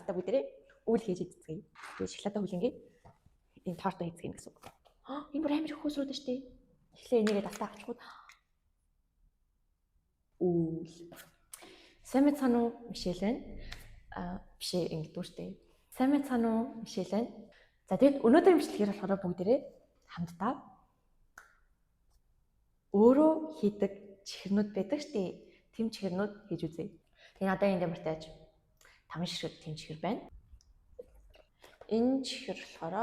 Хамтдаа бүгдээрээ үйл хийж идцгээе. Тэгээд шоколадаа хүлэнгээ. Энэ тортоо хийцгээе гэсэн үг. Энэ бүр амар их хөөсрөөд нь штэ. Эхлээ энийгээ дастаа авчихгүй. Үйл. Сайн мэцхан уу Мишель байна. Биш ингэ дүүртэй. Сайн мэцхан уу Мишель байна. За тэгэд өнөөдөр имжлэгээр болохоор бүгдээрээ хамтдаа өөрөө хийдэг чихэрнүүд байдаг штэ. Тэм чихэрнүүд хийж үзье. Тэгээ надад энэ дээр тааж 5 ширхэг тэм чихэр байна. Энэ чихэр болохоор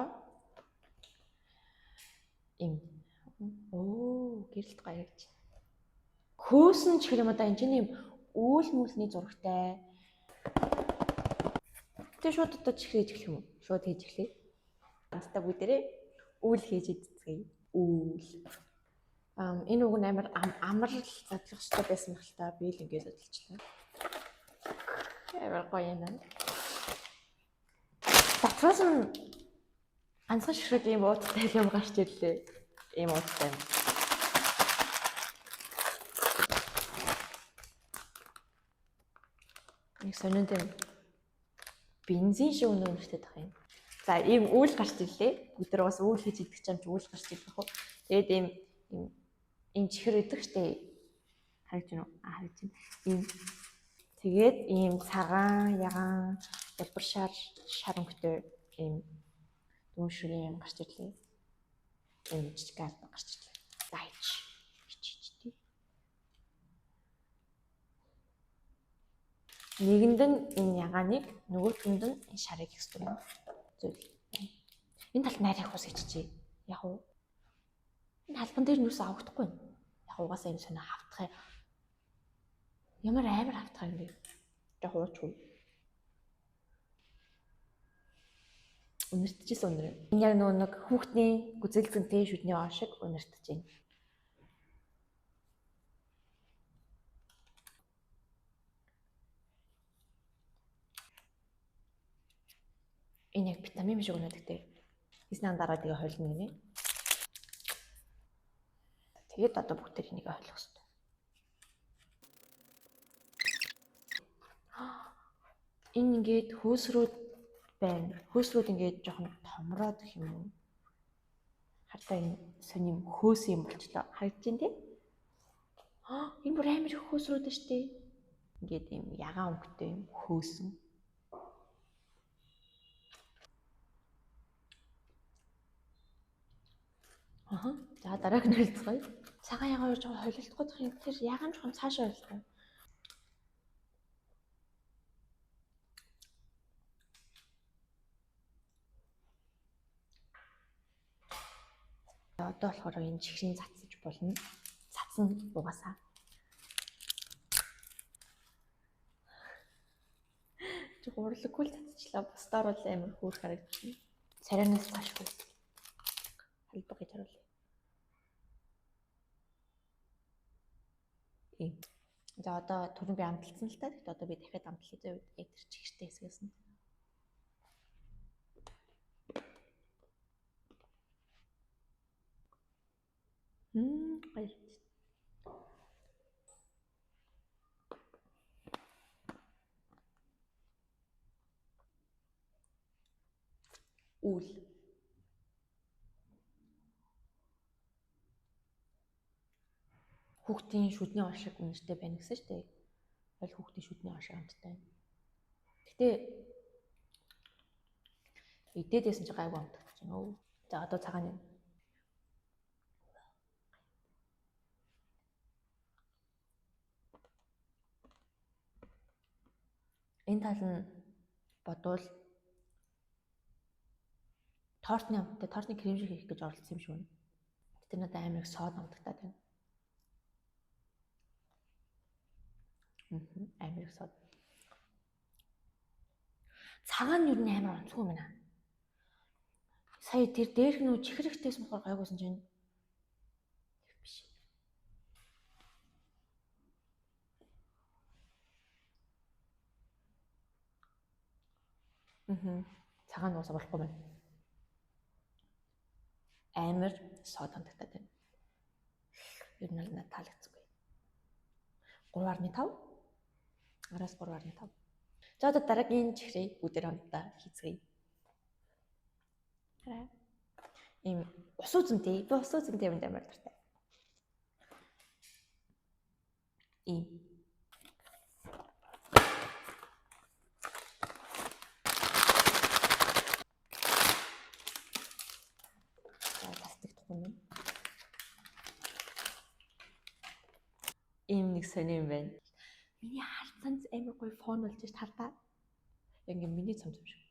им гэрэлт гарагч. Хөөсөн чихэр юм одоо энэ чинь юм үйл мүлний зурагтай. Тэгээ шууд одоо чихэр хийж эхлэх юм уу? Шууд хийж эхлэе. Хамтдаа бүгдээрээ үйл хийж идцгээе. Үйл. Энэ үг нь амар амар задлах хэрэгтэй байсан байх л та. Би л ингэ задлчихлаа. Амар гоё юм. Дотроос нь ганцхан ширхэг ийм уудтай юм гарч ирлээ. Ийм уудтай юм. Нэг сонирхолтой юм. Бензин шиг өнөөртэй тах юм. За ийм үйл гарч ирлээ. Бүгдээ бас үйл хийж идэх юм чи үйл гарч ирлээ хөө. Тэгээд ийм чихэр идэх штэ. Харагч юу? Харагч юм. Ийм тэгээд ийм цагаан, ягаан, улбар шар өнгөтэй ийм дүүшрэг юм гарч ирлээ. Ийм жижиг алба гарч ирлээ. Дайч. Чичтэй. Нэгэнд нь энэ ягааныг, нөгөөтөнд нь энэ шарыг хийх юм. Зүйл. Энэ талд найрах ус хийчихье. Яг уу. Энэ албан дээр нүс авахдахгүй юм. Яг угаасаа юм сонио хавтах юм. Ямар амар хавтах юм бэ? Яг уучгүй. Үнэртчихсэн өнөр. Энэ яг нэг хүүхдийн гүзэлцэнтэй шүдний оо шиг үнэртэж байна. Энэ яг витамин биш өгнөд гэдэг. Эснээ дараа тэгээ хойлно гинэ. Тэгээд одоо бүгд энийг ойлгох хэрэгтэй. Энэ ингээд хөөсрүүд байна. Хөөсрүүд ингээд жоохон томроод гэх юм уу? Хатаа энэ сонь юм хөөс юм болчлоо. Харагдаж байна тий? Энэ бүр амар их хөөсрүүд нь штэ. Ингээд юм ягаан өнгөтэй юм хөөсөн. За дараах нь хэлцгээе. Цагаан ягаан юу жоохон холилдохгүй дах юм. Тэр ягаан жоохон цаашаа холилдоо. Одоо болохоор энэ чихрийн цацж болно. Цацсан угаасаа. Чи урлаггүй л цацчлаа. Бусдаар бол амар хөөх харагдчихна. Царайнаас цаашгүй. Халбаг гэж харуулъя. За одоо түрүүн би амталсан л та. Тэгэхдээ одоо би дахиад амтлахын үед яг тэр чихэртэй хэсгээс нь. Гоё. Үйл. Хүүхдийн шүдний оо шиг үнэртэй байна гэсэн шүү дээ. Бол хүүхдийн шүдний оо шиг амттай байна. Гэтэ идээдсэн чи гайгүй амтдаг ч нөө. За одоо цагаан юм. Энэ тал нь бодвол тортны амттай, тортны крем шиг хийх гэж оролцсон юм шүү. Тэр надад амар их сод амтагдаад байна. Амар их сод. Цагаан нь юу нэ амар онцгүй юм байна. Сая тэр дээрх нөө чихрэхтэйс мохор гайгүйсэн чинь биш. Цагаан уусаа болохгүй байна. Амар сод амтагдаад байна. Ер нь надад таалагдсангүй. 3.5 араас 3.5. За одоо дараагийн чихрээ бүгдээр хамтдаа хийцгээе. Хараа. Ийм ус үзэмтэй. Би ус үзэмтэй юм амар дуртай. Ийм. За тастик тухайн. Ийм нэг сони юм байна. Миний харцанц амар гоё фон болж шít хардаа. Ингээ миний цомц юм шиг.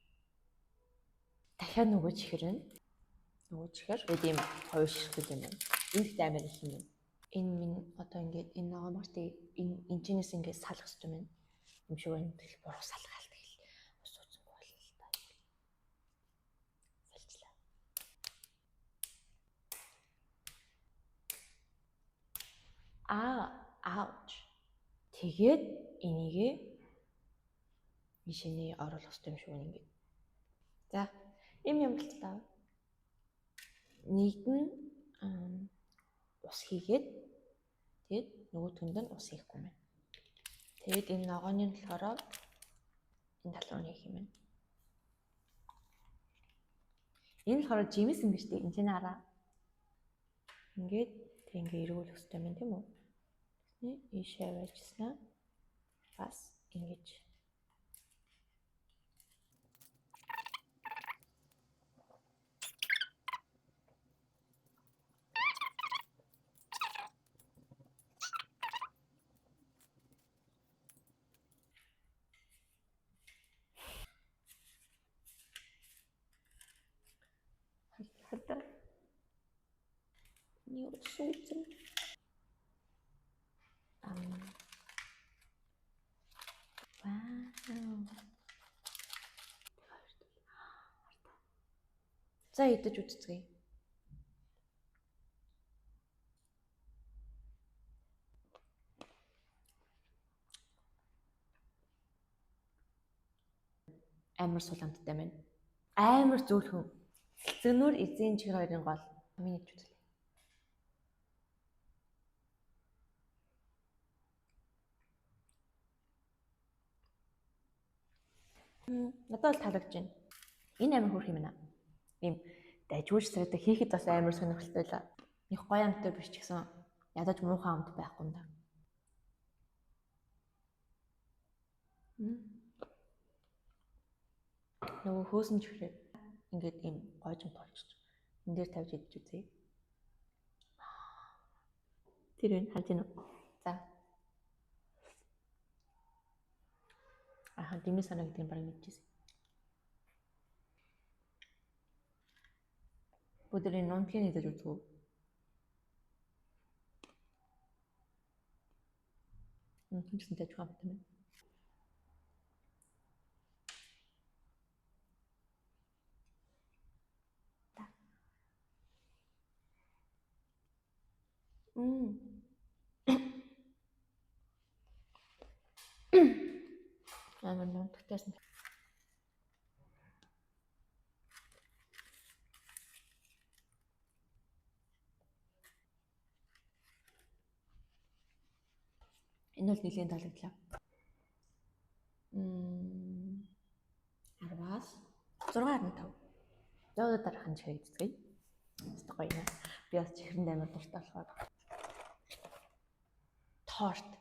Дахиад нөгөө чихэр нь. Нөгөө чихэр ийм хоёр ширхэг юм байна. Энд амар их юм байна. Энэ минь одоо ингээд энэ ногоомортой энэ энэчнээс ингээд салгах юм байна. Юм шиг байна. Тэгэл буруу салгаал тэгэл ус үзэнгүй боллоо л та. Салжлаа. Ouch. Тэгээд энийгээ ишэний оруулах юм шиг байна ингээд. За, юм л таа. Нэг нь ус хийгээд тэгээд нөгөө түнд нь ус хийхгүй юм байна. Тэгээд энэ ногооны болохоор энэ талруу хийх юм байна. Энэ болохоор жимс юм биш үү? Энд чинь хараа. Ингээд тэг ингээ эргүүлэх хэрэгтэй юм тийм үү? Тэсний ийшээ байжснаа бас ингэж хатаа юу сууцэн За идэж үзцгээе. Амар сулаамттай байна. Амар зөөлхөн. Зөнөр эзэн чихэр хоёрын гол. Миний ч үзлээ. Надад бол таалагдж байна. Энэ амар хөрх юм байна. Ийм дайжууч сардаг хийхэд бас амар сонирхолтой байлаа. Их гоё амттай биш ч гэсэн ядаж муухай амт байхгүй юм да. Нөгөө хөөсөн чихрээ ингээд ийм гойжм толчж энэ дээр тавьж идэж үзье. Тэр энэ харж байна уу? За. Дэмий санаа гэдэг нь баг мэдчихсэн. Бүдэрийн нунтгийн идэж үзв үү? Хинчсэн тааж байгаа юм байна. Амар нунтгтайсан. Энэ бол нэлийн таалагдлаа. 10-аас 6.5. Зөөлөд дараахан чихрийг цэцгээе. Өстой гоё юм. Би бас чихрэнд амар дуртай болохоор. Торт.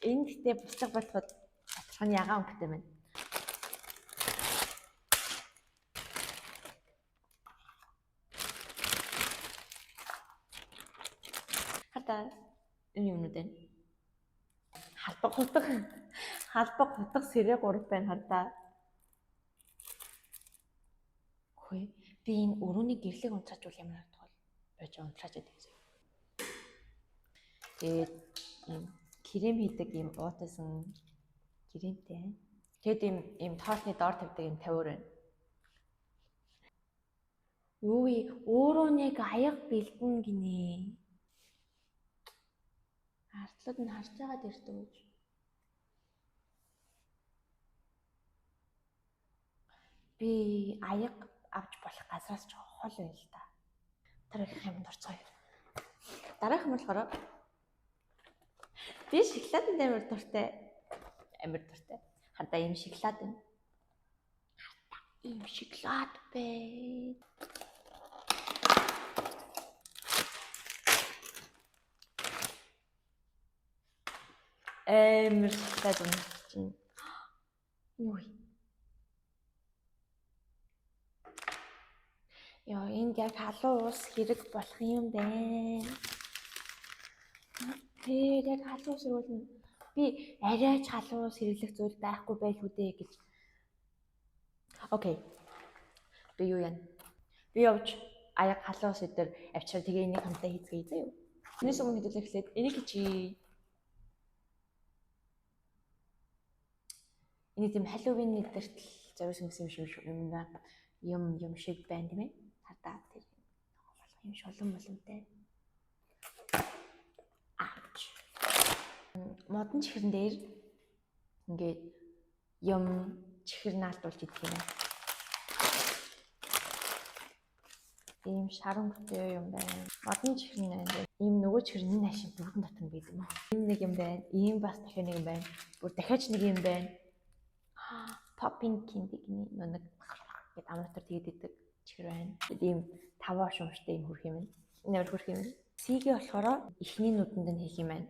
Энэ гэхдээ бусдаг бодоход тодорхой нь ягаан өнгөтэй байна. Хата энэ юмнууд байна. Халбаг хутга сэрээ 3 байна хардаа. Хөөе би энэ өрөөний гэрлийг унтраачвал ямар харагдах вэ? Бож унтраач гэдэг юм. Тэгээд крем хийдэг юм уутайсан кремтэй. Тэгэд ийм тортны доор тавьдаг юм 50 байна. Юу вэ? Өөрөө нэг аяга бэлдэн гинэ. Артлууд нь харж байгаад ирдэг. Би аяга авч болох газраас ч хол байл та. Тэр их юм дурцгаая. Дараах юм болохоор Би шоколаданд амар дуртай. Амар дуртай. Хардаа ийм шоколад байна. Ийм шоколад бэ. Амар шоколад юм. Юу. Яа, энд яг халуун ус хэрэг болох юм бэ? Тэр яг халуун ус ирүүлнэ. Би арайч халуун ус хэрэглэх зүйл байхгүй байл үү дээ гэж. Окей. Би юу яана? Би явж аяг халуун ус дээр авчираа тэгээ энийг хамтаа хийцгээе заа юу. Энэс өмнө хэдүүлээ эхлээд энийг чи энийг тийм халуун нэгдэрт зориулсан гэсэн юм шиг байна тийм ээ. Хардаа тэр юм шолон боломжтой. Модон чихрэн дээр ингээд юм чихэр наалдуулж идэх юм байна. Ийм шарангатай юм байна. Модон чихрэн байна. Ийм нөгөө чихрэн ашиг бүгд дотор нь байдаг юм. Ийм нэг юм байна. Ийм бас дахиад нэг юм байна. Бүр дахиад нэг юм байна. Popping candy гэх нэг гэдэг ам дотор тэгээд идэг чихэр байна. Ийм таваа шуумштай юм хөрх юм байна. Нэр хөрх юм байна. Сигээ болохоор эхний нүдэнд нь хийх юм байна.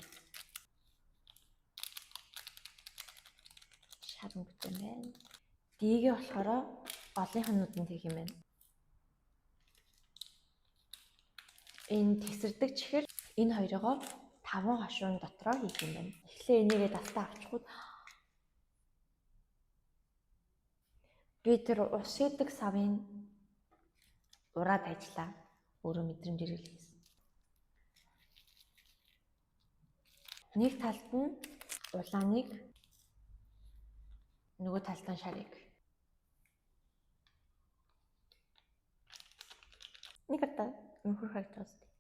Шарангатай юм байна. Дигээ болохоор олонхын нүдэнд хийх юм байна. Энэ тэгсэрдэг чихэр энэ хоёроо 5 хошуун дотроо хийх юм байна. Эхлээ энийгээ давтаа авчихгүй. Би тэр ус идэг савын ураад ажиллаа. Өөрөө мэдрэмжээр хэлсэн. Нэг талд нь улааныг, нөгөө талд нь шарыг. Нэг одоо мөнхөр харагдаж байна.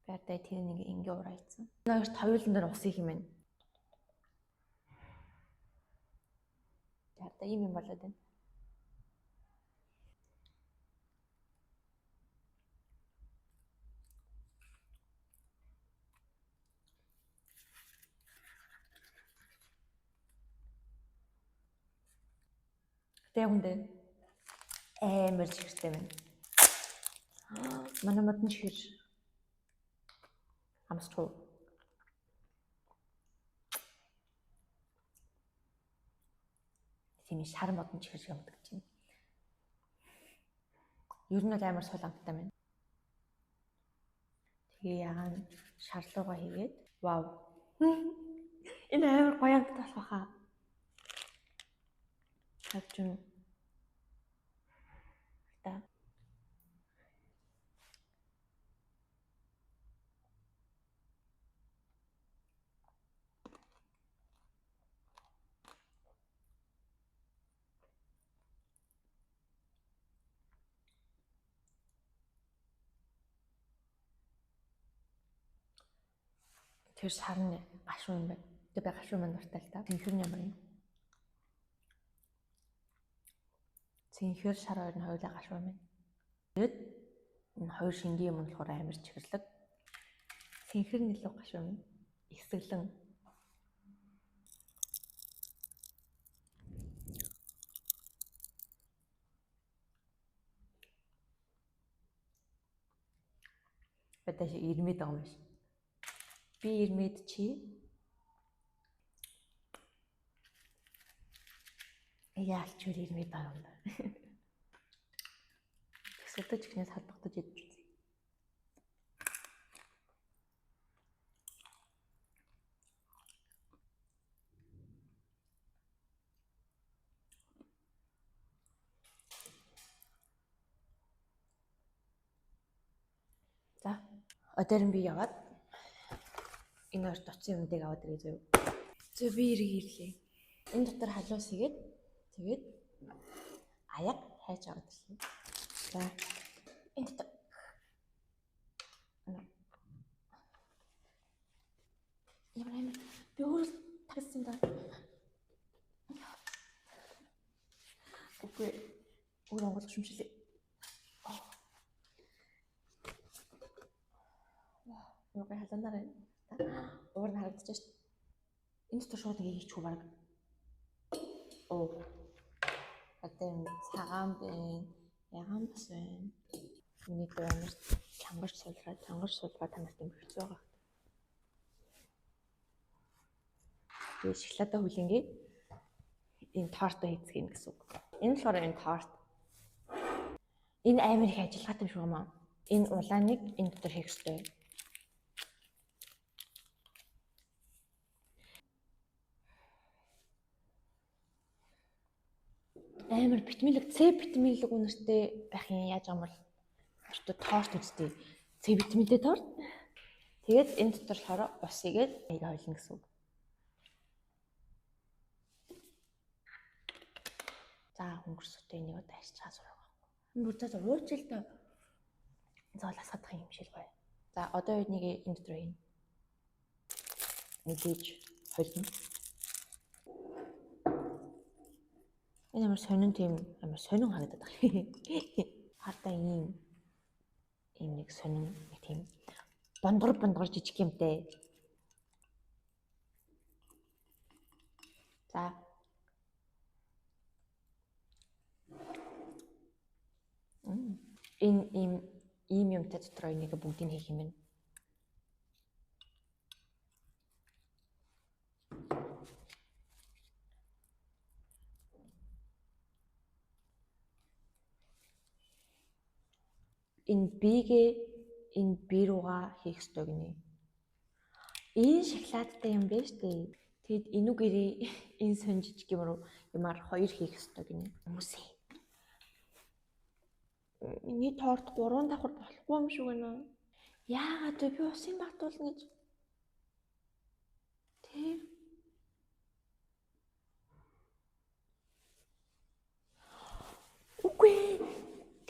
Бадай тэр нэг ингээ урайцсан. Наагч хоёулын дээр ус их юм байна. Бадай ийм юм болоод байна. Тэ хүндээ амар чихэртэй байна. Манай модон чихэр амсгүй. Тийм шар модон чихэр шиг амдаг чинь. Ер нь бол амар сул амттай байна. Тэгээ яагаад шарлууга хийгээд вау. Энэ амар гоё амт болох хаа. Хавчун. Та. Тэр сарны гашуун юм байна. Тэр би гашуун маань дуртай л та. Цэнхэр ямар юм? Цэнхэр шар хоёр нь хоёулаа гашуун байна. Тэгэд энэ хоёр шингийн юм болохоор амар чихэрлэг. Цэнхэр нь илүү гашуун байна. Ихсэглэн. Бэтэж ирмэд байгаа юм шиг. Би ирмэд чи яалч үр ирмэд байгаа юм байна. Тэгсэлтэж ихнээс халбагдаж идэж үзье. За, одоо би яваад энэ хоёр дуцсан юмдыг аваад ирээ зөө. Зөө би ирлээ. Энэ дотор халуус игээд тэгээд аяг хайж аваад ирлээ. За. Энэ дотор ямар би өөрөө тагсан даа. Үгүй өөр онгол шүмжлээ. Юу гэх халуунаар байна. харагдаж шүү дээ. Энэ дотор шууд ингээ хийчихв баг. Оо. Одоо юм цагаан байна. Яган бас байна. Миний дээр амар чангарч суулгаад танаас юм хэцүү байгаа. Тэгээ шоколадаа хүлэнгээ. Энэ тортоо хийцгээе гэсэн үг. Энэ болохоор энэ торт. Энэ амар их ажиллагаатай юм шиг юм аа. Энэ улааныг энэ дотор хийх ёстой. Амар витаминлэг, С витаминлэг үнэртэй байх юм яаж юм бол өөртөө торт үстэй. С витаминтэй торт. Тэгээд энэ дотор болохоор ус игээд аяга хойлно гэсэн үг. За өнгөрсөтэй энийг одоо ашиглаж сурах байхгүй. Бүр за уучил та. Заавал асгаадах юм шиг гоё. За одоо энийг энэ дотор хийн. Нэлээж хойлно. Энэ амар сонин тийм амар сонин харагдаад байна. Хартаа ийм нэг сонин нэг тийм бондгор жижиг юмтай. За. Энэ ийм юмтай дотор энийг бүгдийг хийх юм байна. Энэ бигээ энэ би руугаа хийх ёстой гинэ. Энэ шоколадтай юм байна штэ. Тэгэд энүүгээрээ энэ сонь жижиг юмар хоёр хийх ёстой гинэ. Хүмүүсээ. Миний торт 3 давхар болохгүй юм шиг байна. Яагаад вэ? Би усын багтуулна гэж. Тэг. Үгүй.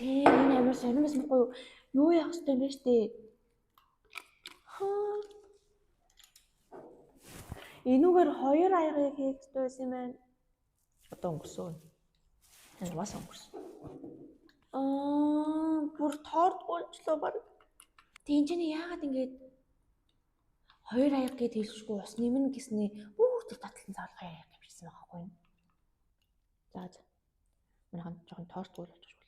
Тэг энэ амар сонимс мөхгүй юу яах ёстой юм бэ штэ. Энүүгээр хоёр аягыг хийх ёстой байсан юм байна. Одоо өнгөрсөн. Энэ бас өнгөрсөн. Бүр торт гончлоо баг. Тэг энэ яагаад ингэж хоёр аяг гээд хэлчихгүй ус нэмнэ гэснээ бүх тэр татлан заавал хоёр аяг гэмшсэн байгаа хгүй. За. Манайхан жоохон торт уул болж байна.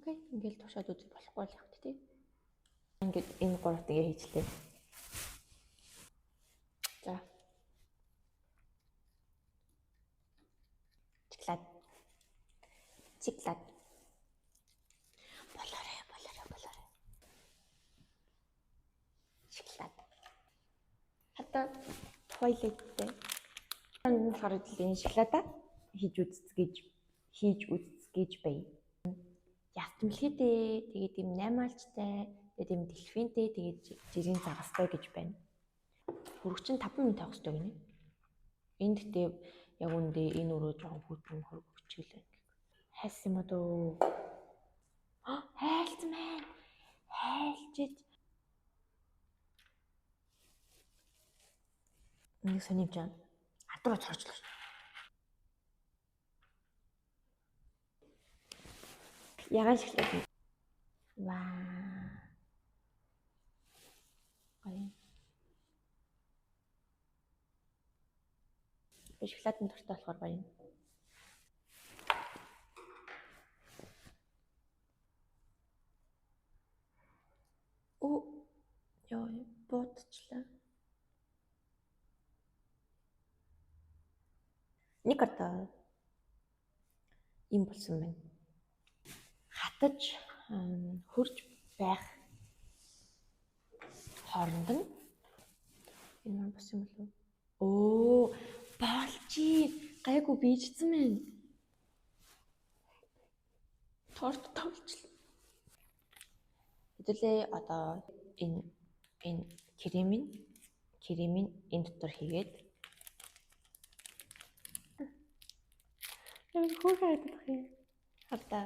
Окей, ингээл тушаад үзэх болохгүй л явах тий. Ингээд энэ гуравт ингээ хийчлээ. За. Чиклад. Болоорой. Чиклад. Хата тойлеттэй. Энэ харагдал энэ шоколадаа хийж үзцгийж бай. Ятмлхийдээ тэгээд юм 8 алчтай, тэгээд юм дэлфинтэй, тэгээд жирийн загастай гэж байна. Хүрэгчин 5 минут тавих хэрэгтэй гинэ. Энд гэдэг яг үндэ энэ өрөө жоохон хүүтэн хөргөчгөл байна. Хайс юм уу? Хайлцсан байна. Хайлчиж. Нэг сонирч байна. Адруу цорчлоо. Ягаан шоколад. Ваа. Гоё. Шоколадын дуртай болохоор гоё. Яа, бодчихлаа. Нэг одоо юм болсон байна. Хатаж хурж байх хооронд нь энэ бас юм болов. Оо, болчи. Гайгүй бийжсэн байна. Торт тавьчихлаа. Хэдүүлээ одоо энэ кремийн энэ дотор хийгээд хүүхэд юм. Хавтаа.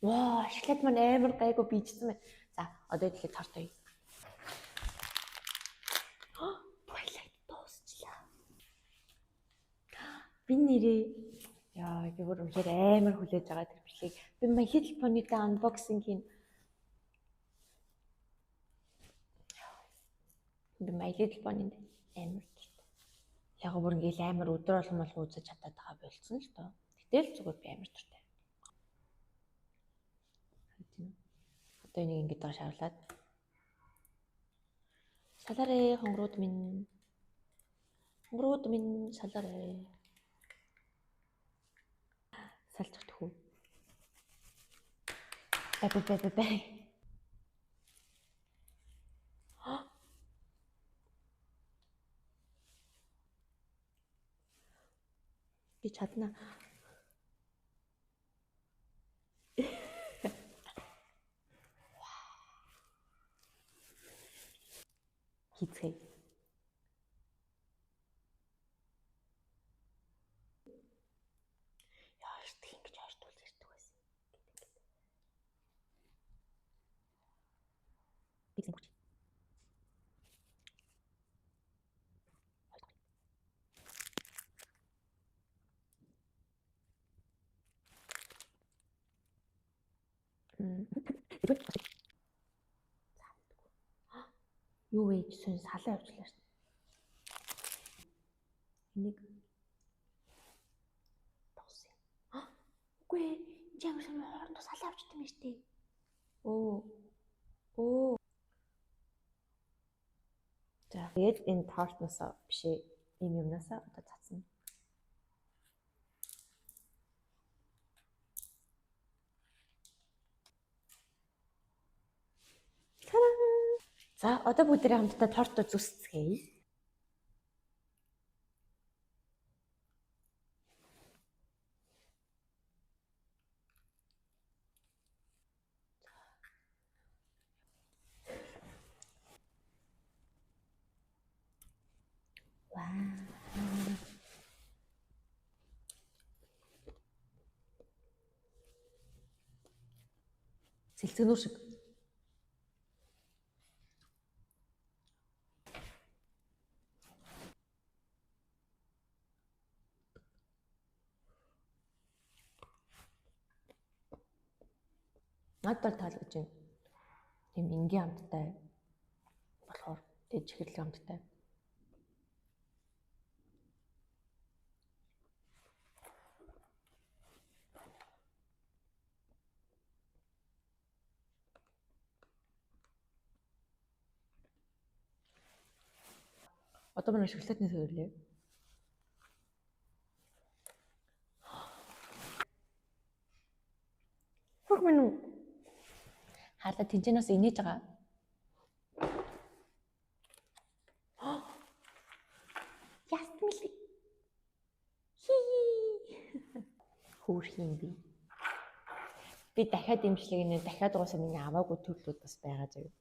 Ваа, шоколад маань амар гайгүй бийжсэн байна. За, одоо тэгэхээр торт хий. Бойлоо дуусчлаа. Би нэрээ яа, би бүр үнэхээр амар хүлээж байгаа тэр бичлэг. Би My Little Pony-тэй unboxing хийн. Би My Little Pony-нд амар дуртай. Яг бүр ингээл амар өдөр болгон үзэж чадаад байгаа болцсон л доо. Гэтэл зүгээр би амар дуртай. Одоо энийг ингэж байгаа шавлаад. Салаарэ хонгорууд минь. Хонгорууд минь салаарэ. Салж өгөх үү? Бай. Би чадна. Хийцгээе. Яаш тийм гэж ойртуул ирдэг байсан. Бигсэн бүч. Юу вэ гэсэн салаа авчлаа шүү. Энийг тоосон. Үгүй ээ, чи ямар сайн хоорондоо салаа авчт юм штэ. Оо. За, тэгээд энэ тортноос биш ийм юмнаас одоо цацна. За, одоо бүгдээ хамтдаа тортоо зүсцгээе. Сэлцгэнүүр шиг. Надад таалагдж байна. Тийм энгийн амттай болохоор дэд чихэрлэг амттай. Одоо манай шоколадны сэрлээ. Хөх минь хаалта тэнцэнээс инээж байгаа. Ястмил. Хөөрх юм би. Би дахиад имжлэг нэ дахиад угаасаа миний аваагүй төрлүүд бас байгаа заяа.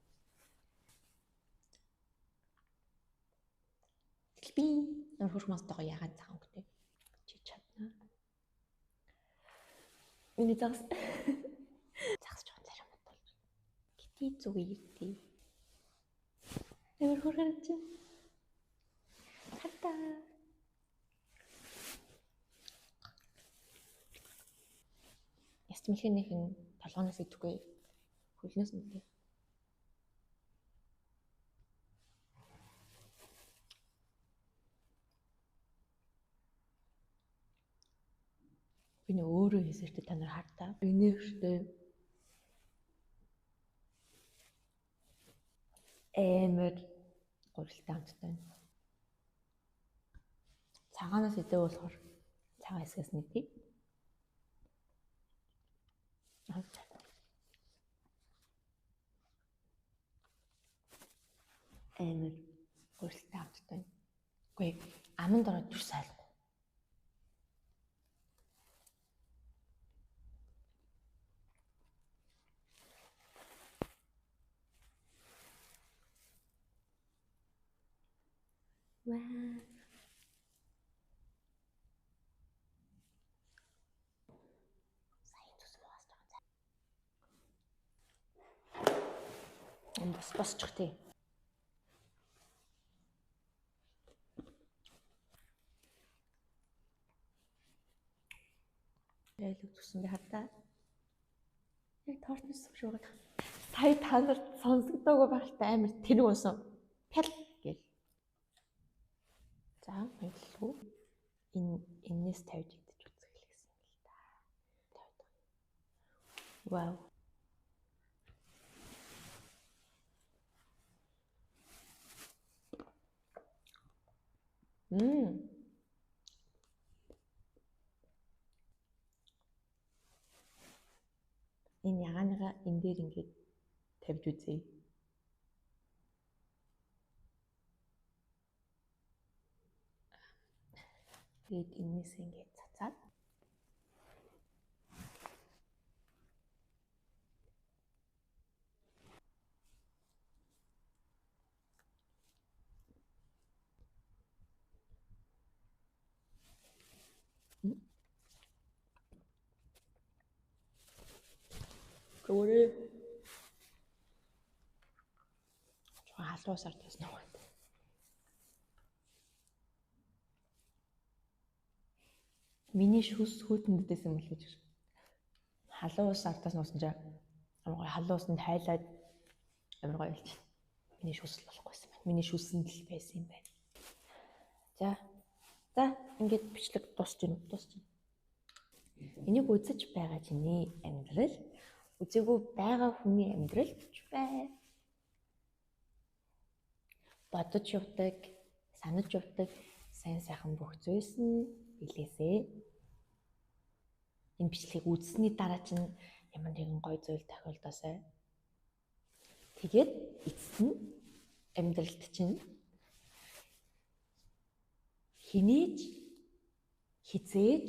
Би нөр хурх мастайгаа яагаад цаан өнгөтэй. Чи чадна. Миний загас жоон заримд бол. Гитий зүгийтэй. Нөр хурх чи. Хата. Ястмилхийнхэн толгоноос идэхгүй хөлнөөс нь дээ. Би нөө өөрөө хийсэртэй та нар хартаа. Энийгтэй эмэр гурилтай амттай. Цагаанаас идэх болохоор цагаан хэсгээс нэгтий. Эмэр гурилтай амттай. Үгүй аманд ороод түр сайлгүй. Ваа. Сайн зүс муугаас байгаа. Энэ босчих тий. Ялэг зүсэн би хатаа. Яг тортноос шуугаад. Сая та нарт сонсогдоогүй байхтай амар тэр уусан. Пял гэл. За баярлалаа. Энээс тавьж идэж үзэх гэсэн юм л да. Вау. Энэ ягааныгаа энэ дээр ингээд тавьж үзье. Тэгээд энэс ингээд цацаад гөрөө халуусаар тасна уу. Миний шүс хүйтэндээс юм бол гэж. Халуун ус артаас нуусан чаа. Амар гоё халуун усанд хайлаад амар гоё болж байна. Миний шүс л болохгүйсэн байна. Миний шүсэнд л байсан юм байна. За ингээд бичлэг дуусч байна. Энийг үзэж байгаа чиний амьдрал үзээгүй байгаа хүний амьдрал гэж бай. Бодож явдаг, санаж явдаг сайн сайхан бүх зүйлс нь билээсэй. Энэ бичлэгийг үзсний дараа чинь ямар нэгэн гоё зүйл тохиолдосоо. Тэгээд эцэст нь амьдралд чинь хинээж хизээж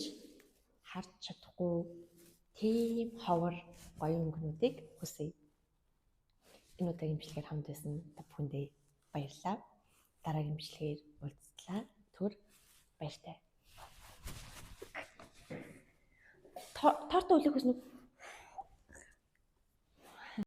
харж чадахгүй тийм ховор гоё өнгөнүүдийг хүсье. Энэ удаагийн бичлэгээр хамт байсан та бүхэндээ баярлалаа. Дараагийн бичлэгээр уулзлаа. Түр баяртай. Торт үлээх хүснэ үү?